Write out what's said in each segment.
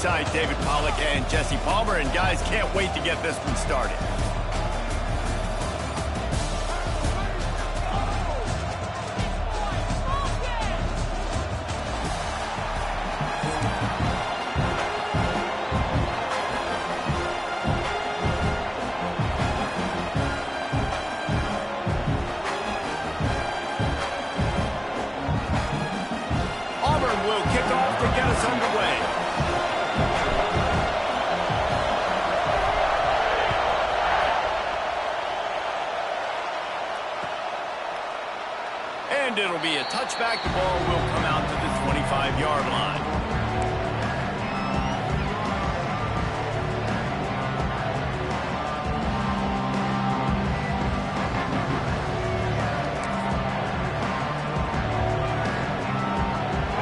alongside David Pollack and Jesse Palmer, and guys, can't wait to get this one started. Will kick off to get us underway. And it'll be a touchback. The ball will come out to the 25-yard line.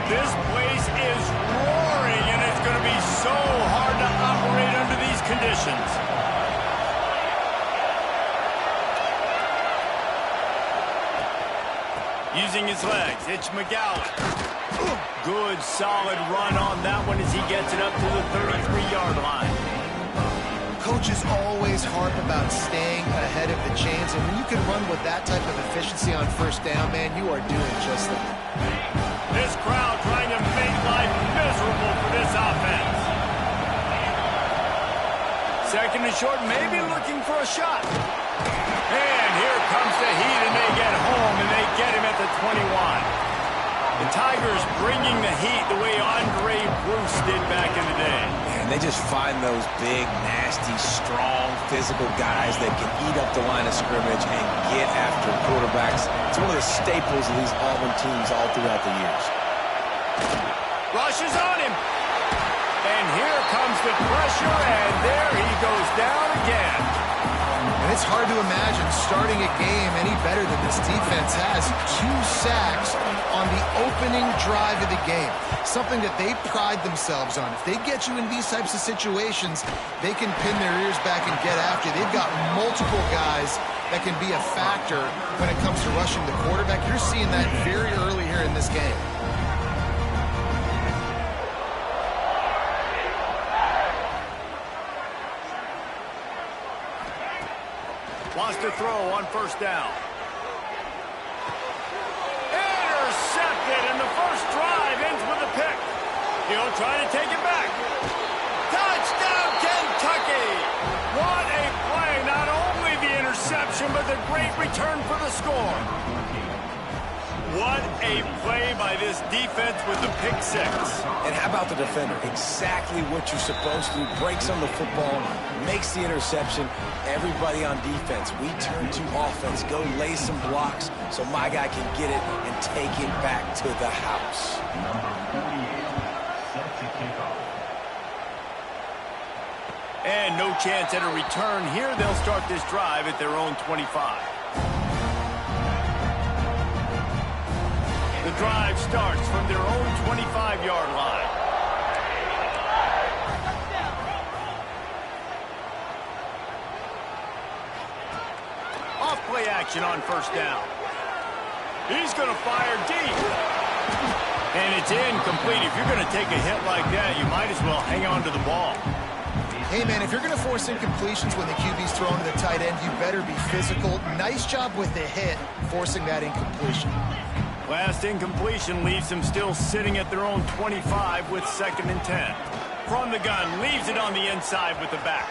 This place is roaring, and it's going to be so hard to operate under these conditions. Using his legs, it's McGowan. Good, solid run on that one as he gets it up to the 33-yard line. Coaches always harp about staying ahead of the chains, and when you can run with that type of efficiency on first down, man, you are doing just that. This crowd trying to make life miserable for this offense. Second and short, maybe looking for a shot. And here comes the heat, and they get home, and they get him at the 21. The Tigers bringing the heat the way Andre Bruce did back in the day. And they just find those big, nasty, strong, physical guys that can eat up the line of scrimmage and get after quarterbacks. It's one of the staples of these Auburn teams all throughout the years. Rush is on him. And here comes the pressure, and there he goes down again. And it's hard to imagine starting a game any better than this defense has. 2 sacks on the opening drive of the game. Something that they pride themselves on. If they get you in these types of situations, they can pin their ears back and get after. They've got multiple guys that can be a factor when it comes to rushing the quarterback. You're seeing that very early here in this game. Wants to throw on first down. Intercepted, and the first drive ends with a pick. He'll try to take it back. Touchdown, Kentucky! What a play! Not only the interception, but the great return for the score. What a play by this defense with the pick six. And how about the defender? Exactly what you're supposed to. Breaks on the football, makes the interception. Everybody on defense, we turn to offense. Go lay some blocks so my guy can get it and take it back to the house. And no chance at a return here. They'll start this drive at their own 25. The drive starts from their own 25-yard line. Off play action on first down. He's going to fire deep. And it's incomplete. If you're going to take a hit like that, you might as well hang on to the ball. Hey, man, if you're going to force incompletions when the QB's throwing to the tight end, you better be physical. Nice job with the hit, forcing that incompletion. Last incompletion leaves them still sitting at their own 25 with 2nd and 10. From the gun, leaves it on the inside with the back.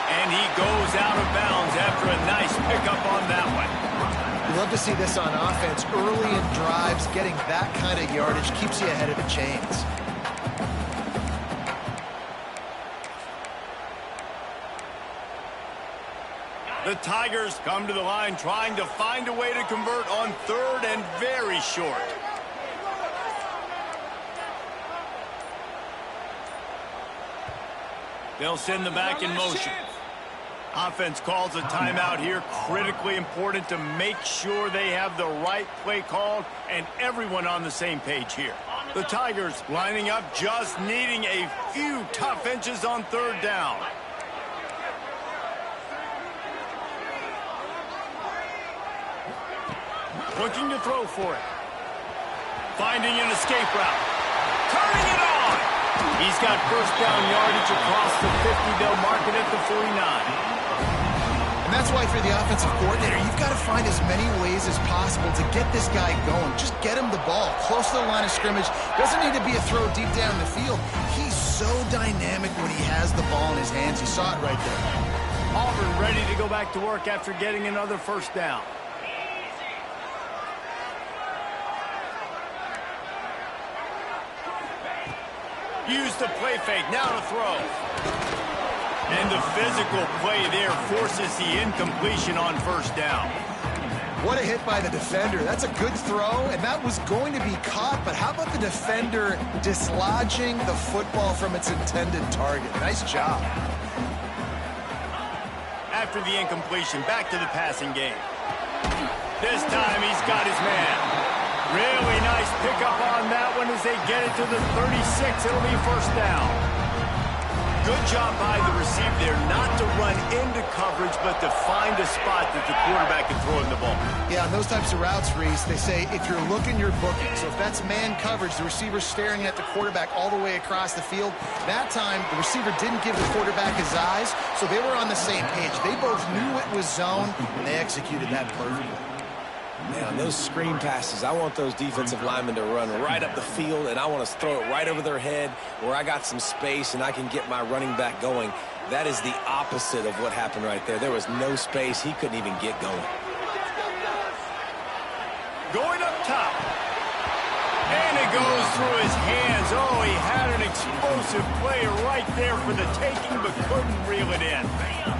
And he goes out of bounds after a nice pickup on that one. You love to see this on offense. Early in drives, getting that kind of yardage keeps you ahead of the chains. The Tigers come to the line trying to find a way to convert on 3rd and very short. They'll send the back in motion. Offense calls a timeout here. Critically important to make sure they have the right play called and everyone on the same page here. The Tigers lining up, just needing a few tough inches on 3rd down. Looking to throw for it. Finding an escape route. Turning it on. He's got first down yardage across the 50. They'll mark it at the 49. And that's why for the offensive coordinator, you've got to find as many ways as possible to get this guy going. Just get him the ball close to the line of scrimmage. Doesn't need to be a throw deep down the field. He's so dynamic when he has the ball in his hands. You saw it right there. Auburn ready to go back to work after getting another first down. Use the play fake, now to throw. And the physical play there forces the incompletion on first down. What a hit by the defender. That's a good throw, and that was going to be caught, but how about the defender dislodging the football from its intended target? Nice job. After the incompletion, back to the passing game. This time he's got his man. Really nice pickup on that one as they get it to the 36. It'll be first down. Good job by the receiver there, not to run into coverage, but to find a spot that the quarterback can throw in the ball. Yeah, on those types of routes, Reese, they say if you're looking, you're booking. So if that's man coverage, the receiver's staring at the quarterback all the way across the field. That time, the receiver didn't give the quarterback his eyes, so they were on the same page. They both knew it was zone, and they executed that perfectly. Man, those screen passes, I want those defensive linemen to run right up the field, and I want to throw it right over their head where I got some space and I can get my running back going. That is the opposite of what happened right there. There was no space. He couldn't even get going. Going up top. And it goes through his hands. Oh, he had an explosive play right there for the taking, but couldn't reel it in.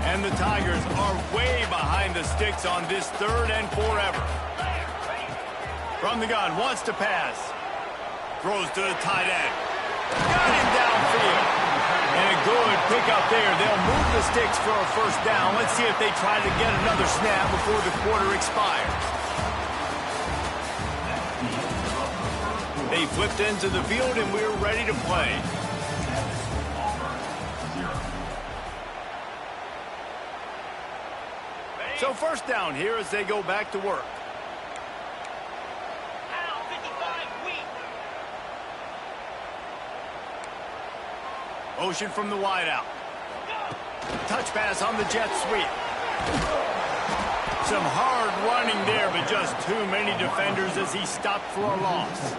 And the Tigers are way behind the sticks on this third and forever. From the gun, wants to pass. Throws to the tight end. Got him downfield. And a good pickup there. They'll move the sticks for a first down. Let's see if they try to get another snap before the quarter expires. They flipped into the field, and we're ready to play. So first down here as they go back to work. Motion from the wideout. Touch pass on the jet sweep. Some hard running there, but just too many defenders as he stopped for a loss.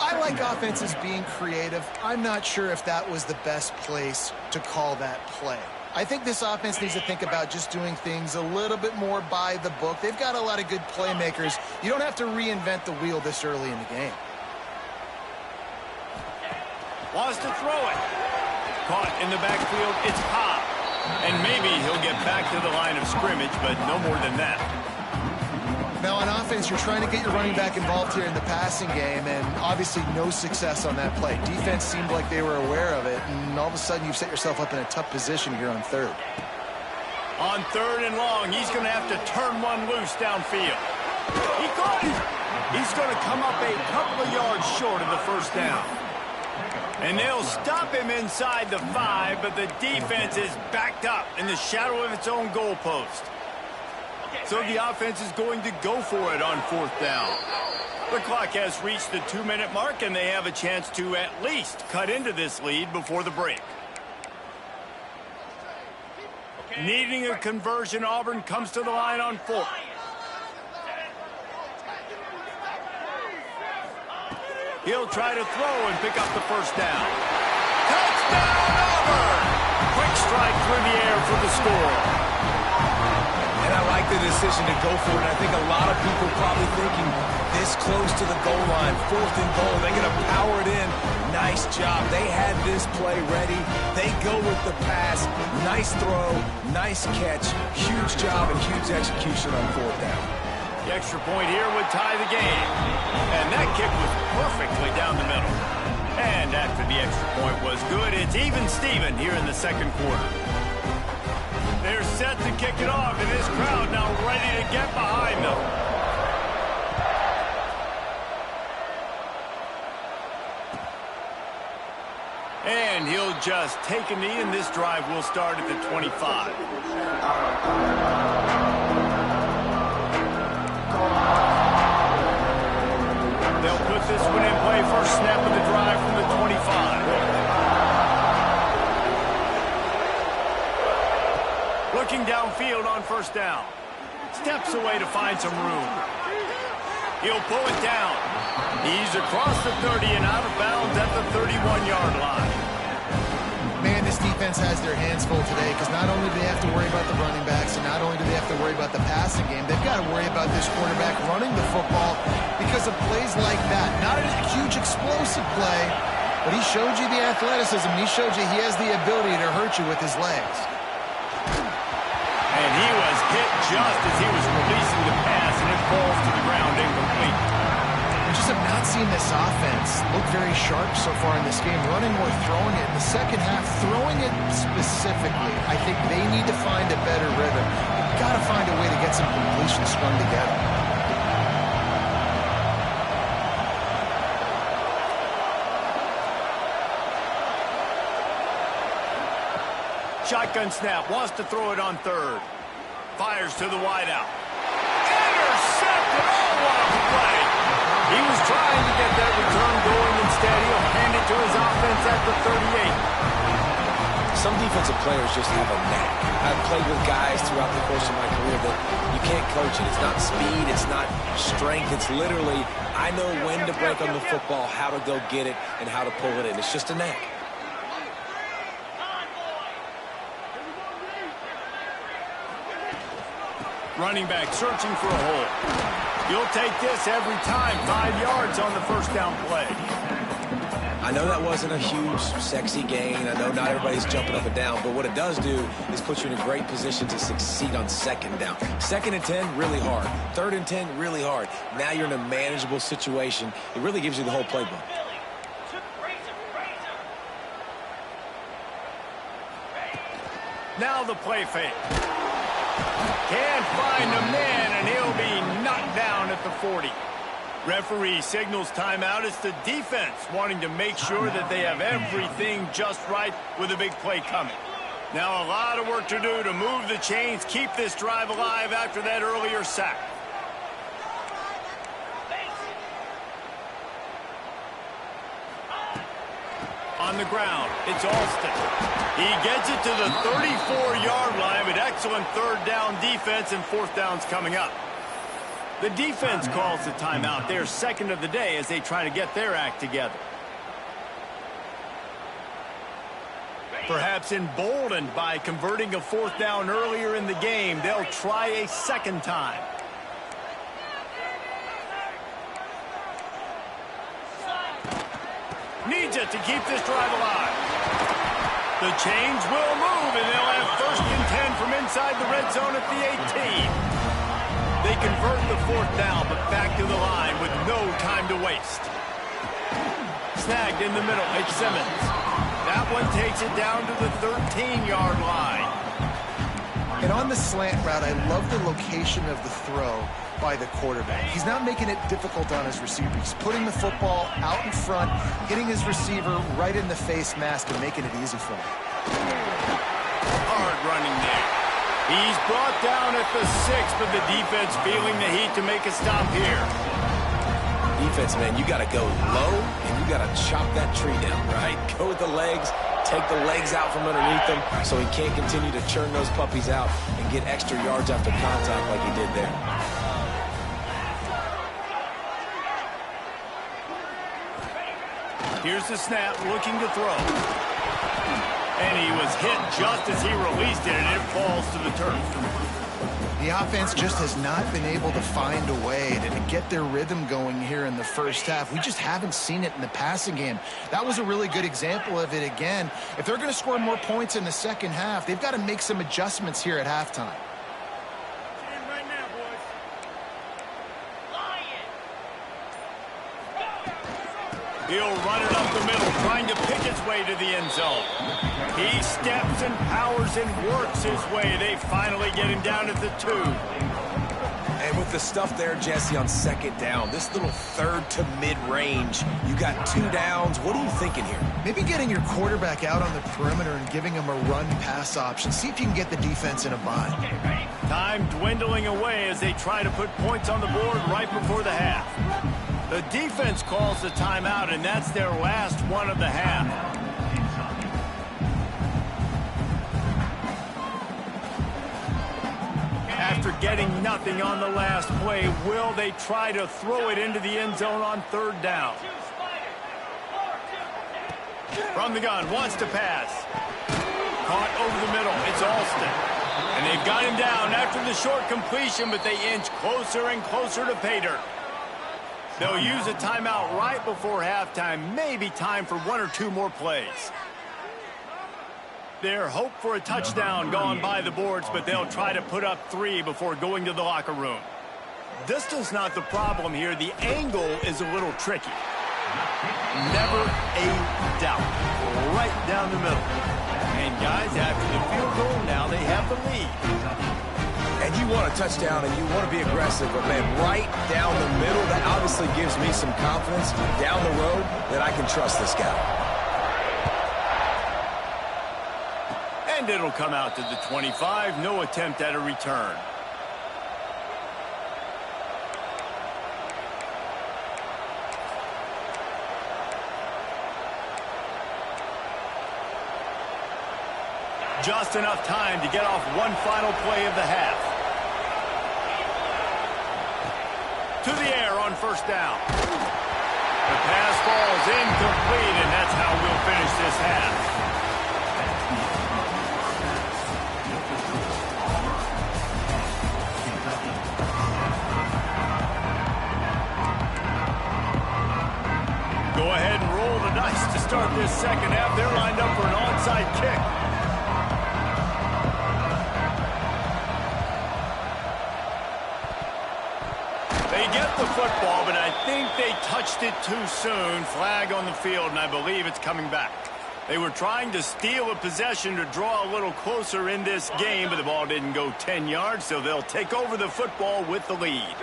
I like offenses being creative. I'm not sure if that was the best place to call that play. I think this offense needs to think about just doing things a little bit more by the book. They've got a lot of good playmakers. You don't have to reinvent the wheel this early in the game. Wants to throw it. Caught in the backfield. It's Pop. And maybe he'll get back to the line of scrimmage, but no more than that. Now, on offense, you're trying to get your running back involved here in the passing game, and obviously no success on that play. Defense seemed like they were aware of it, and all of a sudden you've set yourself up in a tough position here on third. On third and long, he's going to have to turn one loose downfield. He caught it. He's going to come up a couple of yards short of the first down. And they'll stop him inside the 5, but the defense is backed up in the shadow of its own goalpost. So the offense is going to go for it on fourth down. The clock has reached the 2-minute mark, and they have a chance to at least cut into this lead before the break. Needing a conversion, Auburn comes to the line on fourth. He'll try to throw and pick up the first down. Touchdown, Auburn! Quick strike through the air for the score. And I like the decision to go for it. I think a lot of people probably thinking this close to the goal line, fourth and goal, they're going to power it in. Nice job. They had this play ready. They go with the pass. Nice throw, nice catch. Huge job and huge execution on fourth down. The extra point here would tie the game. And that kick was perfectly down the middle. And after the extra point was good, it's even Steven here in the second quarter. They're set to kick it off, and this crowd now ready to get behind them. And he'll just take a knee, and this drive will start at the 25. They'll put this one in play. First snap of the drive from the 25. on first down. Steps away to find some room. He'll pull it down. He's across the 30 and out of bounds at the 31-yard line. Man, this defense has their hands full today because not only do they have to worry about the running backs and not only do they have to worry about the passing game, they've got to worry about this quarterback running the football because of plays like that. Not a huge explosive play, but he showed you the athleticism. He showed you he has the ability to hurt you with his legs. And he was hit just as he was releasing the pass, and it falls to the ground incomplete. I just have not seen this offense look very sharp so far in this game, running or throwing it. In the second half, throwing it specifically, I think they need to find a better rhythm. They've got to find a way to get some completions strung together. Shotgun snap, wants to throw it on third. Fires to the wideout. Intercepted! Oh, what a play! He was trying to get that return going. Instead, he'll hand it to his offense at the 38. Some defensive players just have a knack. I've played with guys throughout the course of my career that you can't coach it. It's not speed, it's not strength. It's literally, I know when to break on the football, how to go get it, and how to pull it in. It's just a knack. Running back searching for a hole. You'll take this every time. 5 yards on the first down play. I know that wasn't a huge, sexy gain. I know not everybody's jumping up and down, but what it does do is put you in a great position to succeed on second down. 2nd and 10, really hard. 3rd and 10, really hard. Now you're in a manageable situation. It really gives you the whole playbook. Now the play fake. Can't find a man, and he'll be knocked down at the 40. Referee signals timeout. It's the defense wanting to make sure that they have everything just right with a big play coming. Now a lot of work to do to move the chains, keep this drive alive after that earlier sack. On the ground, it's Alston. He gets it to the 34-yard line with excellent 3rd down defense, and 4th down's coming up. The defense calls the timeout. They're 2nd of the day as they try to get their act together. Perhaps emboldened by converting a 4th down earlier in the game, they'll try a 2nd time. Needs it to keep this drive alive. The chains will move, and they'll have 1st and 10 from inside the red zone at the 18. They convert the 4th down, but back to the line with no time to waste. Snagged in the middle. It's Simmons. That one takes it down to the 13-yard line. And on the slant route, I love the location of the throw by the quarterback. He's not making it difficult on his receiver. He's putting the football out in front, hitting his receiver right in the face mask and making it easy for him. Hard running there. He's brought down at the 6, but the defense feeling the heat to make a stop here. Defense, man, you got to go low, and you got to chop that tree down, right? Go with the legs, take the legs out from underneath them so he can't continue to churn those puppies out and get extra yards after contact like he did there. Here's the snap, looking to throw. And he was hit just as he released it, and it falls to the turf. The offense just has not been able to find a way to get their rhythm going here in the first half. We just haven't seen it in the passing game. That was a really good example of it again. If they're going to score more points in the second half, they've got to make some adjustments here at halftime. He'll run it up the middle, trying to pick his way to the end zone. He steps and powers and works his way. They finally get him down at the 2. And with the stuff there, Jesse, on 2nd down, this little 3rd to mid-range, you got 2 downs. What are you thinking here? Maybe getting your quarterback out on the perimeter and giving him a run-pass option. See if you can get the defense in a bind. Time dwindling away as they try to put points on the board right before the half. The defense calls the timeout, and that's their last one of the half. getting nothing on the last play. Will they try to throw it into the end zone on third down? From the gun, wants to pass. Caught over the middle. It's Alston. And they've got him down after the short completion, but they inch closer and closer to pay dirt. They'll use a timeout right before halftime. Maybe time for one or two more plays. Their hope for a touchdown gone by the boards, but they'll try to put up 3 before going to the locker room. Distance not the problem here. The angle is a little tricky. Never a doubt. Right down the middle. And guys, after the field goal, now they have the lead. And you want a touchdown and you want to be aggressive, but man, right down the middle, that obviously gives me some confidence down the road that I can trust this guy. And it'll come out to the 25. No attempt at a return. Just enough time to get off one final play of the half. To the air on first down. The pass falls incomplete, and that's how we'll finish this half. Go ahead and roll the dice to start this second half. They're lined up for an onside kick. They get the football, but I think they touched it too soon. Flag on the field, and I believe it's coming back. They were trying to steal a possession to draw a little closer in this game, but the ball didn't go 10 yards, so they'll take over the football with the lead.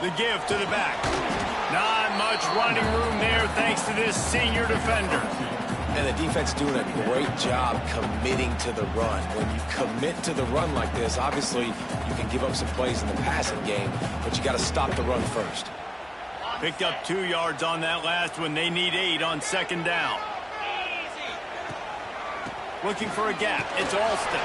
The give to the back. Not much running room there thanks to this senior defender. And the defense doing a great job committing to the run. When you commit to the run like this, obviously you can give up some plays in the passing game, but you got to stop the run first. Picked up 2 yards on that last one. They need 8 on second down. Looking for a gap. It's Alston.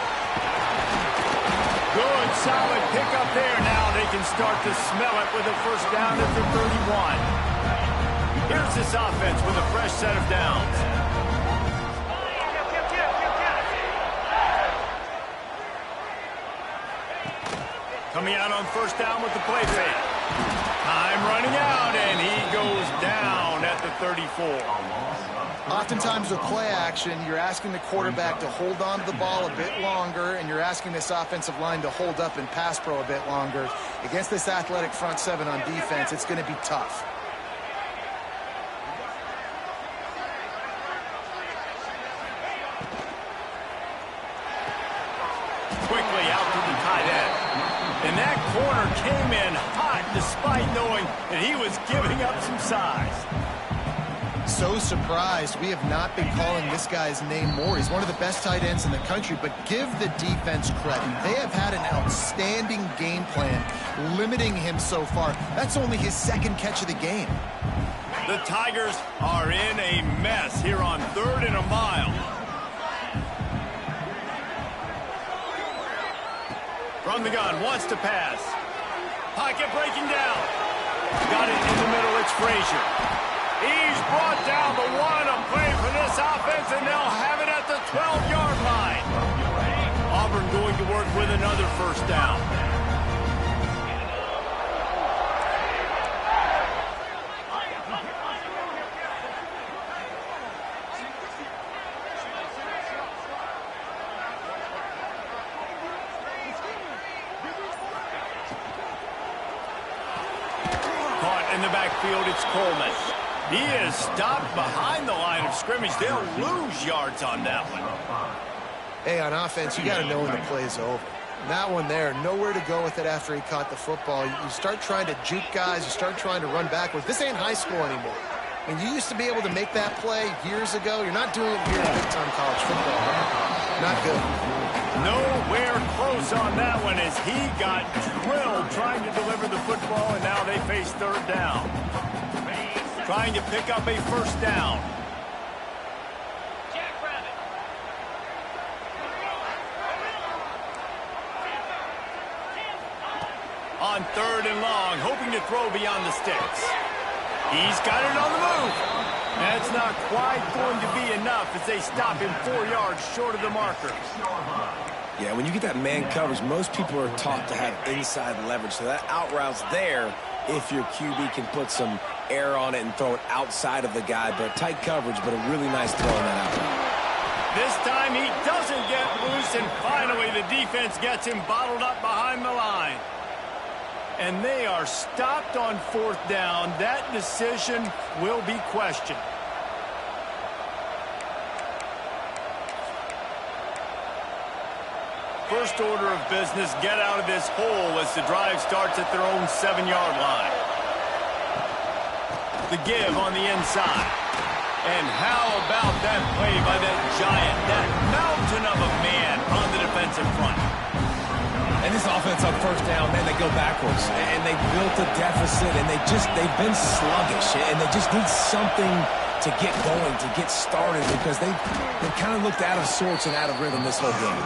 Good, solid pickup there. Now they can start to smell it with a first down at the 31. Here's this offense with a fresh set of downs. Coming out on first down with the play fake. Time running out, and he goes down at the 34. Oftentimes with play action, you're asking the quarterback to hold on to the ball a bit longer, and you're asking this offensive line to hold up in pass pro a bit longer. Against this athletic front seven on defense, it's going to be tough. Quickly out to the tight end. And that corner came in hot despite knowing that he was giving up some size. So surprised we have not been calling this guy's name more. He's one of the best tight ends in the country, but give the defense credit. They have had an outstanding game plan, limiting him so far. That's only his second catch of the game. The Tigers are in a mess here on 3rd and a mile. From the gun, wants to pass. Pocket breaking down. Got it in the middle, it's Frazier. He's brought down the one, a play for this offense, and they'll have it at the 12-yard line. Auburn going to work with another first down. Caught in the backfield, it's Coleman. He is stopped behind the line of scrimmage. They'll lose yards on that one. Hey, on offense, you got to know when the play's over. That one there, nowhere to go with it after he caught the football. You start trying to juke guys. You start trying to run backwards. This ain't high school anymore. I mean, you used to be able to make that play years ago. You're not doing it here in big-time college football. Not good. Nowhere close on that one as he got drilled trying to deliver the football, and now they face 3rd down. trying to pick up a first down. On 3rd and long, hoping to throw beyond the sticks. He's got it on the move. That's not quite going to be enough as they stop him 4 yards short of the marker. Yeah, when you get that man coverage, most people are taught to have inside leverage. So that out route's there if your QB can put some air on it and throw it outside of the guy. But tight coverage, but a really nice throw in that out route. This time he doesn't get loose, and finally the defense gets him bottled up behind the line. And they are stopped on 4th down. That decision will be questioned. First order of business, get out of this hole as the drive starts at their own 7-yard line. The give on the inside. And how about that play by that giant, that mountain of a man on the defensive front? And this offense on 1st down, man, they go backwards. And they built a deficit, and they've been sluggish. And they just need something to get going, to get started, because they kind of looked out of sorts and out of rhythm this whole game.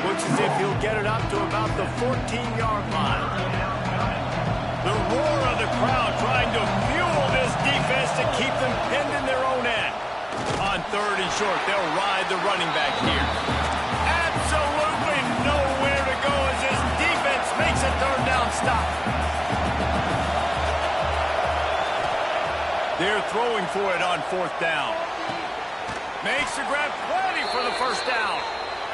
Looks as if he'll get it up to about the 14-yard line. The roar of the crowd trying to fuel this defense to keep them pinned in their own end. On 3rd and short, they'll ride the running back here. Absolutely nowhere to go as this defense makes a 3rd down stop. They're throwing for it on 4th down. Makes the grab, plenty for the first down.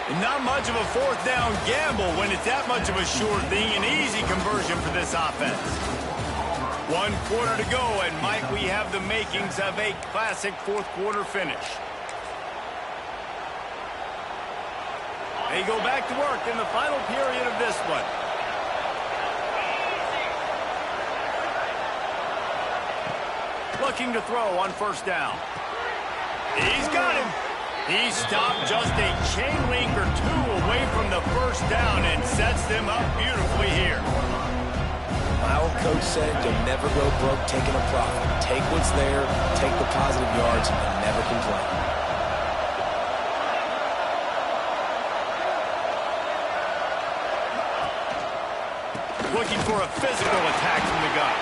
And not much of a 4th down gamble when it's that much of a sure thing. An easy conversion for this offense. 1 quarter to go, and might we have the makings of a classic 4th quarter finish. They go back to work in the final period of this one. Looking to throw on 1st down. He's got him. He stopped just a chain link or 2 away from the first down and sets them up beautifully here. My old coach said you'll never go broke taking a profit. Take what's there, take the positive yards, and never complain. Looking for a physical attack from the gun.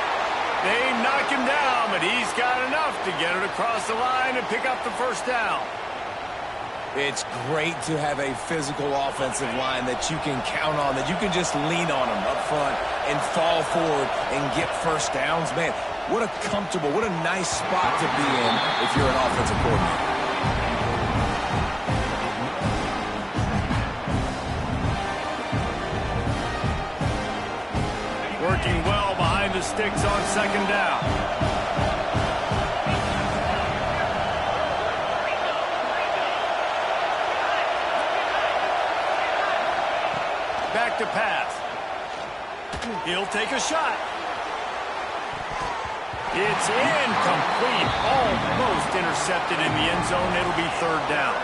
They knock him down, but he's got enough to get it across the line and pick up the first down. It's great to have a physical offensive line that you can count on, that you can just lean on them up front and fall forward and get first downs. Man, what a comfortable, what a nice spot to be in if you're an offensive coordinator. Working well behind the sticks on 2nd down. Back to pass. He'll take a shot. It's incomplete. Almost intercepted in the end zone. It'll be 3rd down.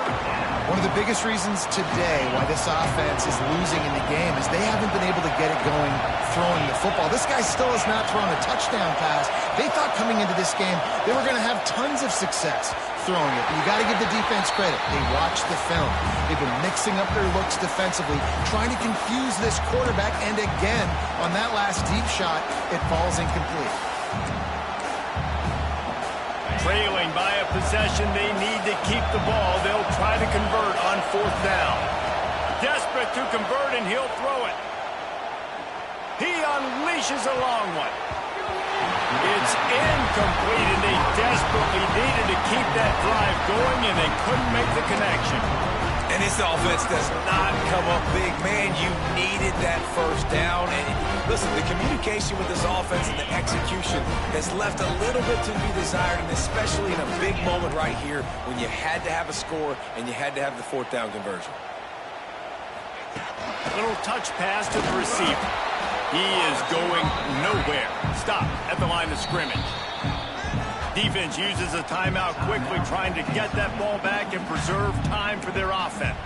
One of the biggest reasons today why this offense is losing in the game is they haven't been able to get it going throwing the football. This guy still has not thrown a touchdown pass. They thought coming into this game they were going to have tons of success throwing it. But you got to give the defense credit. They watched the film. They've been mixing up their looks defensively, trying to confuse this quarterback. And again, on that last deep shot, it falls incomplete. Trailing by a possession, they need to keep the ball. They'll try to convert on 4th down. Desperate to convert, and he'll throw it. He unleashes a long one. It's incomplete, and they desperately needed to keep that drive going, and they couldn't make the connection. And this offense does not come up big. Man, you needed that first down. And listen, the communication with this offense and the execution has left a little bit to be desired, and especially in a big moment right here when you had to have a score and you had to have the 4th down conversion. Little touch pass to the receiver. He is going nowhere. Stop at the line of scrimmage. Defense uses a timeout quickly, trying to get that ball back and preserve time for their offense.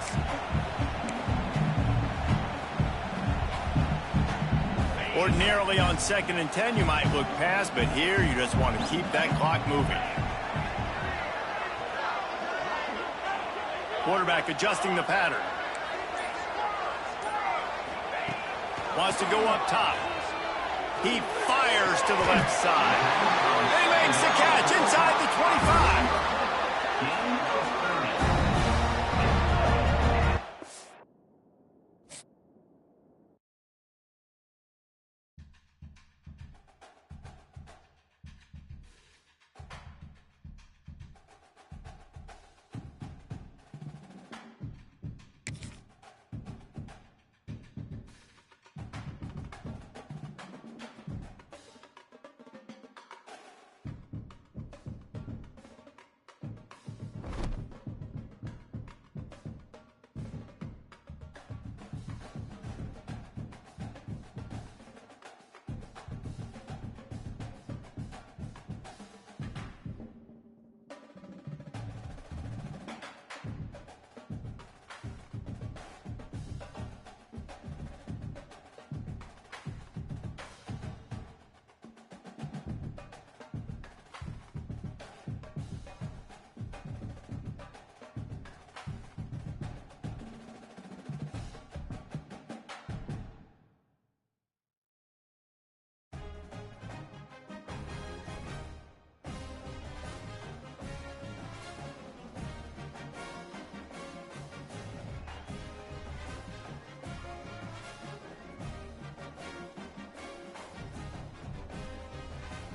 Ordinarily on 2nd and 10, you might look past, but here you just want to keep that clock moving. Quarterback adjusting the pattern. Wants to go up top. He fires to the left side. He makes the catch inside the 25.